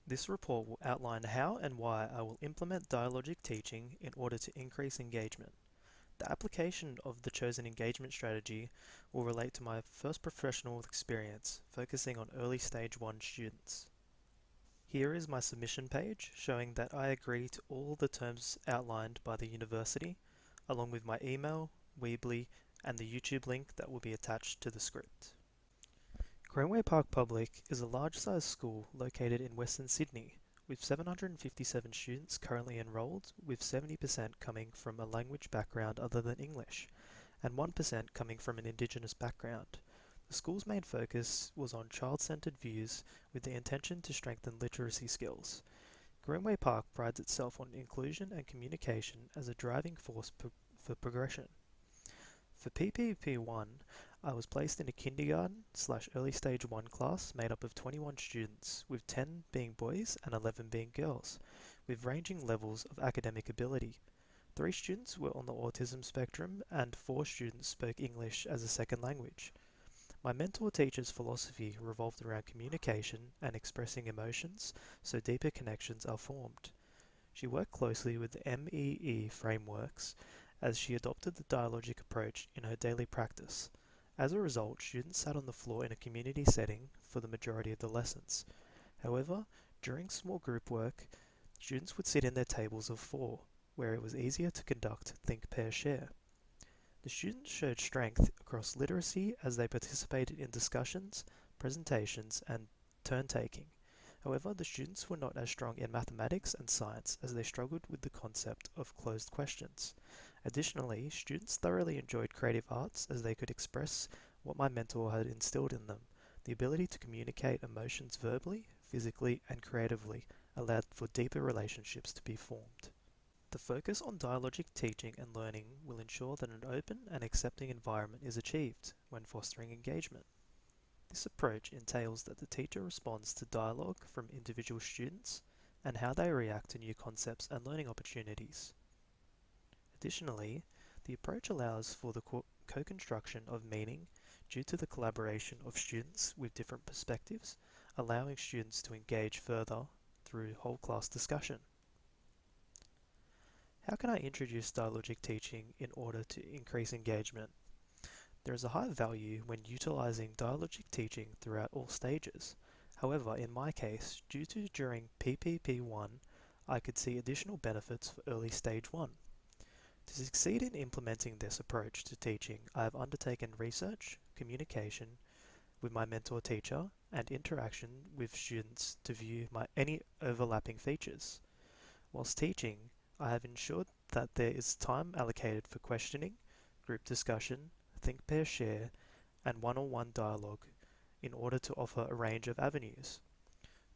This report will outline how and why I will implement dialogic teaching in order to increase engagement. The application of the chosen engagement strategy will relate to my first professional experience, focusing on early stage 1 students. Here is my submission page showing that I agree to all the terms outlined by the university, along with my email, Weebly, and the YouTube link that will be attached to the script. Greenway Park Public is a large-sized school located in Western Sydney, with 757 students currently enrolled, with 70% coming from a language background other than English, and 1% coming from an Indigenous background. The school's main focus was on child-centred views with the intention to strengthen literacy skills. Greenway Park prides itself on inclusion and communication as a driving force for progression. For PPP1, I was placed in a kindergarten/early stage 1 class made up of 21 students, with 10 being boys and 11 being girls, with ranging levels of academic ability. 3 students were on the autism spectrum and 4 students spoke English as a second language. My mentor teacher's philosophy revolved around communication and expressing emotions so deeper connections are formed. She worked closely with the MEE frameworks as she adopted the dialogic approach in her daily practice. As a result, students sat on the floor in a community setting for the majority of the lessons. However, during small group work, students would sit in their tables of 4, where it was easier to conduct think, pair, share. The students showed strength across literacy as they participated in discussions, presentations, and turn-taking. However, the students were not as strong in mathematics and science as they struggled with the concept of closed questions. Additionally, students thoroughly enjoyed creative arts as they could express what my mentor had instilled in them. The ability to communicate emotions verbally, physically, and creatively allowed for deeper relationships to be formed. The focus on dialogic teaching and learning will ensure that an open and accepting environment is achieved when fostering engagement. This approach entails that the teacher responds to dialogue from individual students and how they react to new concepts and learning opportunities. Additionally, the approach allows for the co-construction of meaning due to the collaboration of students with different perspectives, allowing students to engage further through whole class discussion. How can I introduce dialogic teaching in order to increase engagement? There is a high value when utilizing dialogic teaching throughout all stages. However, in my case, due to during PPP1, I could see additional benefits for early stage 1. To succeed in implementing this approach to teaching, I have undertaken research, communication with my mentor teacher, and interaction with students to view any overlapping features. Whilst teaching, I have ensured that there is time allocated for questioning, group discussion, think, pair, share, and one-on-one dialogue in order to offer a range of avenues.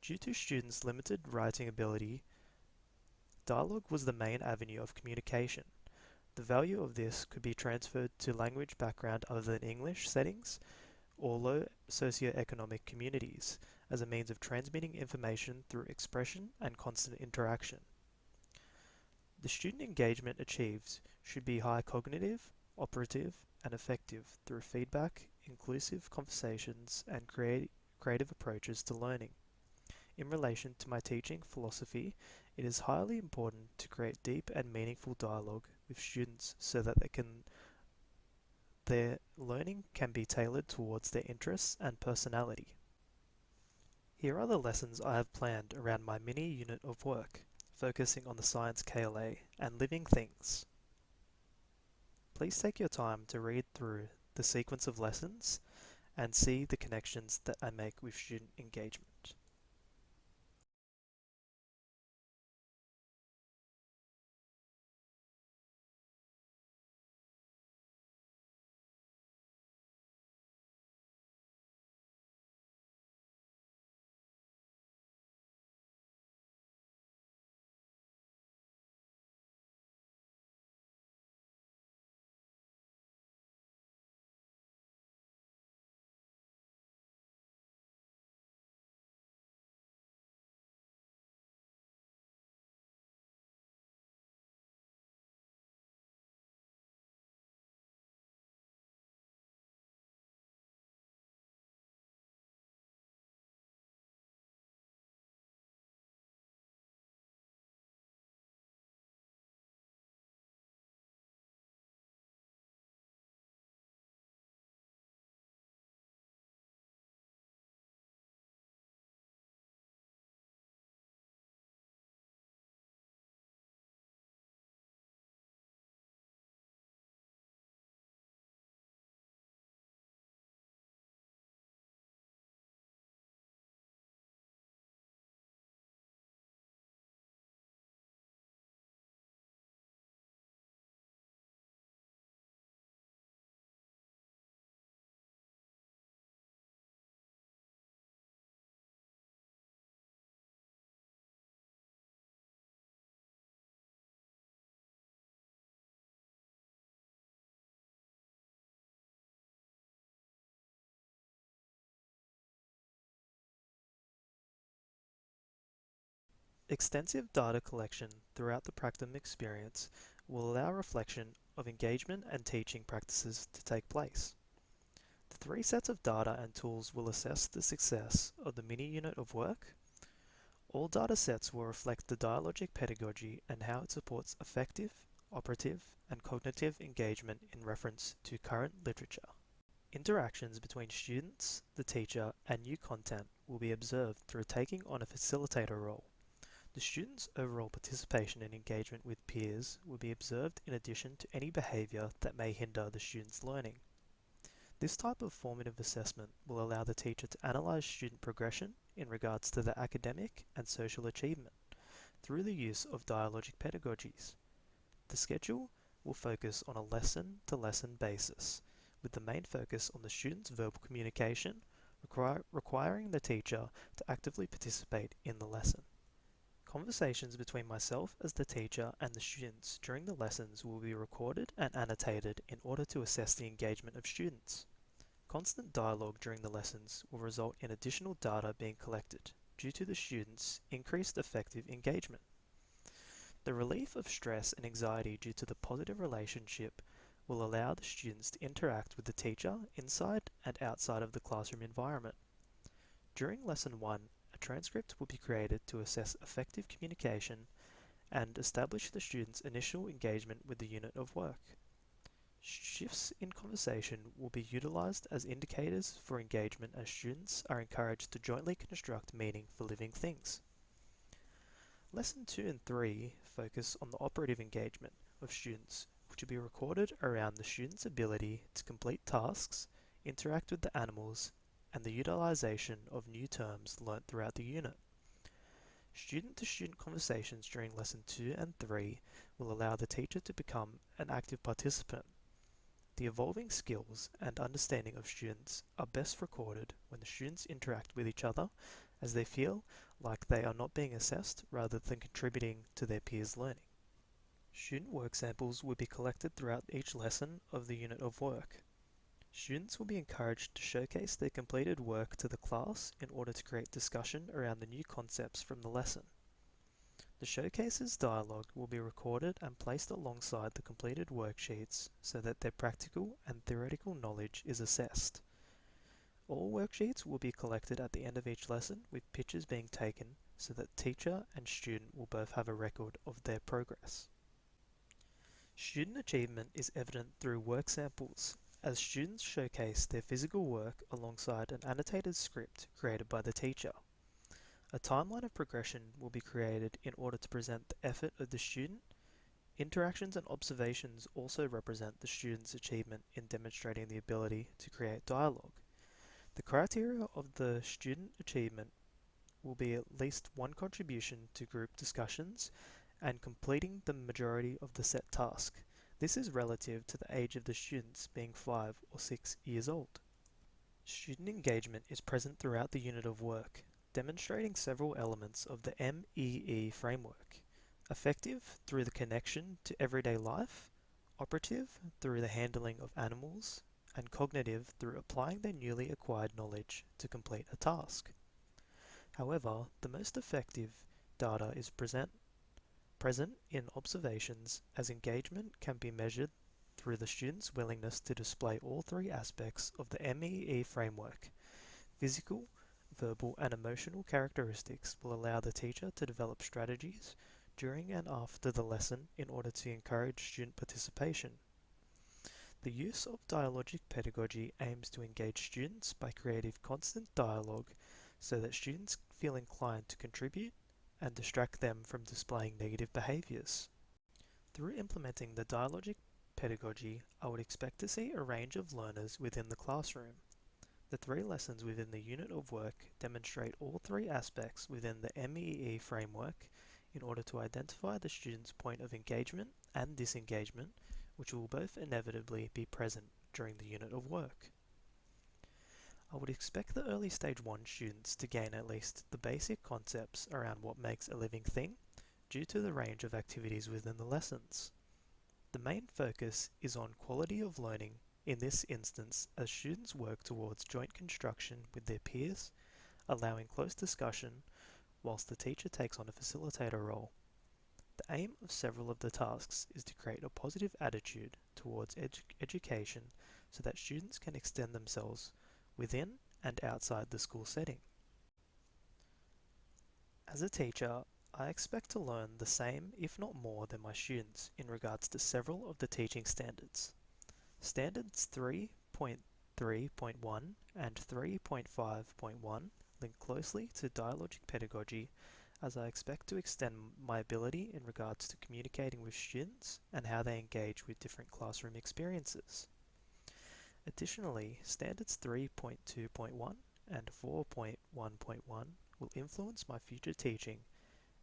Due to students' limited writing ability, dialogue was the main avenue of communication. The value of this could be transferred to language background other than English settings or low socioeconomic communities as a means of transmitting information through expression and constant interaction. The student engagement achieved should be high cognitive, operative, and effective through feedback, inclusive conversations, and creative approaches to learning. In relation to my teaching philosophy, it is highly important to create deep and meaningful dialogue with students so that their learning can be tailored towards their interests and personality. Here are the lessons I have planned around my mini unit of work, focusing on the science KLA and living things. Please take your time to read through the sequence of lessons and see the connections that I make with student engagement. Extensive data collection throughout the practicum experience will allow reflection of engagement and teaching practices to take place. The three sets of data and tools will assess the success of the mini unit of work. All data sets will reflect the dialogic pedagogy and how it supports effective, operative, and cognitive engagement in reference to current literature. Interactions between students, the teacher, and new content will be observed through taking on a facilitator role. The student's overall participation and engagement with peers will be observed in addition to any behaviour that may hinder the student's learning. This type of formative assessment will allow the teacher to analyse student progression in regards to their academic and social achievement through the use of dialogic pedagogies. The schedule will focus on a lesson-to-lesson basis, with the main focus on the student's verbal communication, requiring the teacher to actively participate in the lesson. Conversations between myself as the teacher and the students during the lessons will be recorded and annotated in order to assess the engagement of students. Constant dialogue during the lessons will result in additional data being collected due to the students' increased effective engagement. The relief of stress and anxiety due to the positive relationship will allow the students to interact with the teacher inside and outside of the classroom environment. During Lesson 1, a transcript will be created to assess effective communication and establish the student's initial engagement with the unit of work. Shifts in conversation will be utilised as indicators for engagement as students are encouraged to jointly construct meaning for living things. Lesson 2 and 3 focus on the operative engagement of students, which will be recorded around the student's ability to complete tasks, interact with the animals, and the utilisation of new terms learnt throughout the unit. Student-to-student conversations during Lesson 2 and 3 will allow the teacher to become an active participant. The evolving skills and understanding of students are best recorded when the students interact with each other as they feel like they are not being assessed rather than contributing to their peers' learning. Student work samples will be collected throughout each lesson of the unit of work. Students will be encouraged to showcase their completed work to the class in order to create discussion around the new concepts from the lesson. The showcase's dialogue will be recorded and placed alongside the completed worksheets so that their practical and theoretical knowledge is assessed. All worksheets will be collected at the end of each lesson with pictures being taken so that teacher and student will both have a record of their progress. Student achievement is evident through work samples, as students showcase their physical work alongside an annotated script created by the teacher. A timeline of progression will be created in order to present the effort of the student. Interactions and observations also represent the student's achievement in demonstrating the ability to create dialogue. The criteria of the student achievement will be at least one contribution to group discussions and completing the majority of the set task. This is relative to the age of the students being 5 or 6 years old. Student engagement is present throughout the unit of work, demonstrating several elements of the MEE framework. Effective through the connection to everyday life, operative through the handling of animals, and cognitive through applying their newly acquired knowledge to complete a task. However, the most effective data is present in observations, as engagement can be measured through the student's willingness to display all three aspects of the MEE framework. Physical, verbal, and emotional characteristics will allow the teacher to develop strategies during and after the lesson in order to encourage student participation. The use of dialogic pedagogy aims to engage students by creative constant dialogue so that students feel inclined to contribute and distract them from displaying negative behaviours. Through implementing the dialogic pedagogy, I would expect to see a range of learners within the classroom. The three lessons within the unit of work demonstrate all three aspects within the MEE framework in order to identify the student's point of engagement and disengagement, which will both inevitably be present during the unit of work. I would expect the early stage 1 students to gain at least the basic concepts around what makes a living thing due to the range of activities within the lessons. The main focus is on quality of learning in this instance as students work towards joint construction with their peers, allowing close discussion whilst the teacher takes on a facilitator role. The aim of several of the tasks is to create a positive attitude towards education so that students can extend themselves within and outside the school setting. As a teacher, I expect to learn the same, if not more, than my students in regards to several of the teaching standards. Standards 3.3.1 and 3.5.1 link closely to dialogic pedagogy, as I expect to extend my ability in regards to communicating with students and how they engage with different classroom experiences. Additionally, Standards 3.2.1 and 4.1.1 will influence my future teaching,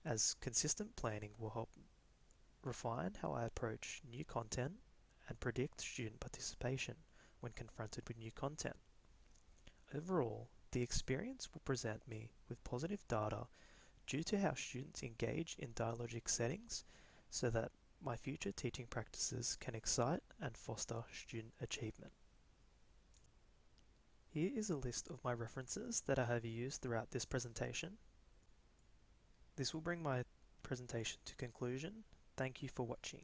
as consistent planning will help refine how I approach new content and predict student participation when confronted with new content. Overall, the experience will present me with positive data due to how students engage in dialogic settings so that my future teaching practices can excite and foster student achievement. Here is a list of my references that I have used throughout this presentation. This will bring my presentation to conclusion. Thank you for watching.